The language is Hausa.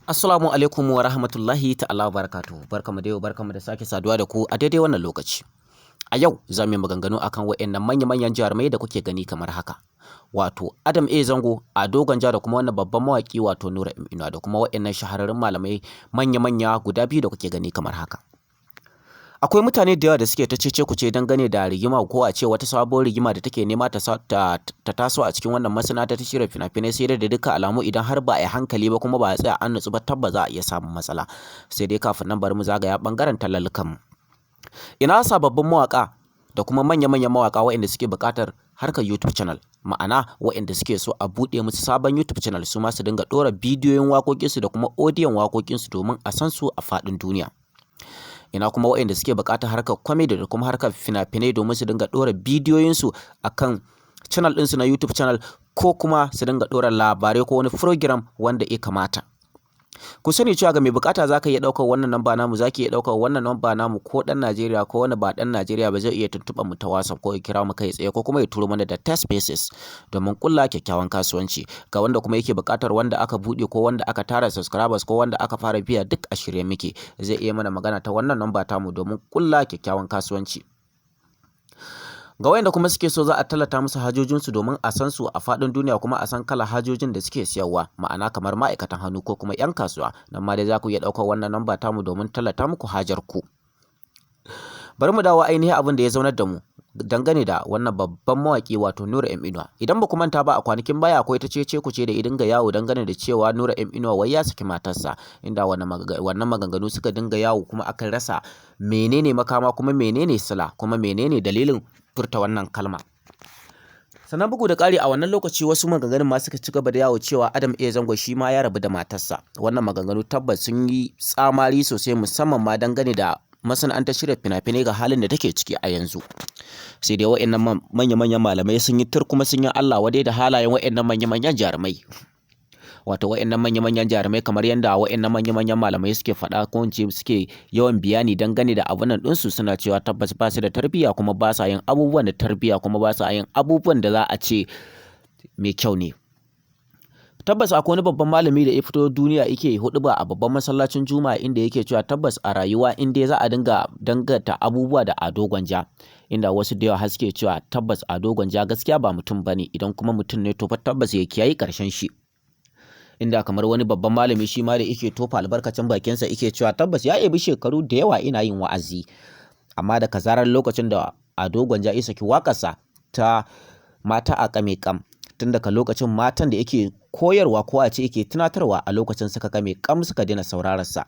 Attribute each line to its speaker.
Speaker 1: Assalamu alaikum wa rahmatullahi ta'ala wa barakatuhu. Barkamu da yau, barkamu da sake saduwa da ku a daidai wannan lokaci. A yau za mu yi maganganu akan waɗannan manya-manyan jarumai da kuke gani kamar haka. Wato Adam A Zango, Ado Gwanja da kuma wannan babban mawaƙi wato Nura M Inuwa da kuma waɗannan shahararrun malamai manya-manya guda biyu da kuke gani kamar haka. Akwai mutane da yawa da suke ta cece-kuce dangane da rigima ko a ce wata sabuwar rigima da take nema ta taso a cikin wannan masana'anta ta shirya fina-finai, sai dai da duka alamu idan har ba a yi hankali ba kuma ba a tsaya an nutsu ba tabbas za a iya samun matsala. Sai dai kafin nan bari mu zagaya bangaren talallukan mu. Ina sababbin mawaka da kuma manya-manyan mawaka waɗanda suke buƙatar harkar YouTube channel, ma'ana waɗanda suke so a buɗe musu sabon YouTube channel su ma su dinga ɗora bidiyoyin waƙoƙinsu da kuma audiyon waƙoƙinsu domin a san su a faɗin duniya. Ina kuma waɗanda suke buƙatar harkar comedy da kuma harkar fina-finai domin su dinga ɗora bidiyoyinsu a kan channel ɗinsu na YouTube channel, ko kuma su dinga ɗora labarai ko wani program wanda ya kamata. Ku sani cewa ga mai buƙata za ka iya ɗaukar wannan namba namu, za ki iya ɗaukar wannan namba namu, ko ɗan Najeriya ko wani ba ɗan Najeriya ba zai iya tuntuɓar mu ta WhatsApp ko ya kira mu kai tsaye ko kuma ya turo mana da text message domin ƙulla kyakkyawan kasuwanci. Ga wanda kuma yake buƙatar wanda aka buɗe ko wanda aka tara subscribers ko wanda aka fara biya duk a shirye muke, zai iya mana magana ta wannan namba tamu domin ƙulla kyakkyawan kasuwanci. Ga wayanda kuma suke so za a tallata musu hajojinsu domin a san su a faɗin duniya kuma a san kala hajojin da suke siyarwa, ma'ana kamar ma'aikatan hannu ko kuma 'yan kasuwa, nan ma dai za ku iya ɗaukar wannan namba tamu domin tallata muku hajar ku. Bari mu dawo ainihin abin da ya zaunar da mu dangane da wannan babban mawaƙi wato Nura M Inuwa. Idan ba ku manta ba, a kwanakin baya akwai ta cece-kuce da idinga yawo dangane da cewa Nura M Inuwa wai ya saki matarsa, inda wannan maganganu suka dinga yawo kuma aka rasa menene makama kuma menene sila kuma menene dalilin furta wannan kalma. Sannan bugu da ƙari a wannan lokaci wasu maganganun ma suka ci gaba da yawo cewa Adam A Zango shi ma ya rabu da matarsa. Wannan maganganu tabbas sun yi tsamari sosai, musamman ma dangane da masana'antar shirya fina-finai ga halin da take ciki a yanzu. Sai dai waɗannan manya-manyan malamai sun yi tur kuma sun yi Allah wadai da halayen waɗannan manya-manyan jarumai. Wato waɗannan manya-manyan jarumai, kamar yadda waɗannan manya-manyan malamai suke faɗa ko ince suke yawan bayani dangane da abun nan ɗinsu, suna cewa tabbas ba su da tarbiyya kuma ba sa yin abubuwan da tarbiyya kuma ba sa yin abubuwan da za a ce mai kyau ne. Tabbas akwai wani babban malami da ya fito duniya yake huɗuba a babban masallacin Juma'a, inda yake cewa tabbas a rayuwa in dai za a dinga danganta abubuwa da Ado Gwanja, inda wasu da yawa suke cewa tabbas Ado Gwanja gaskiya ba mutum bane, idan kuma mutum ne to fa tabbas ya kiyayi ƙarshen shi. Inda kamar wani babban malami shi ma da yake tofa albarkacin bakinsa yake cewa tabbas ya ebi shekaru da yawa ina yin wa'azi, amma da kazarar lokacin da Ado Gwanja ya saki waƙarsa ta mata a ƙame ƙam, tun daga lokacin matan da yake koyarwa ko a ce yake tunatarwa a lokacin suka ƙame ƙam suka daina saurararsa.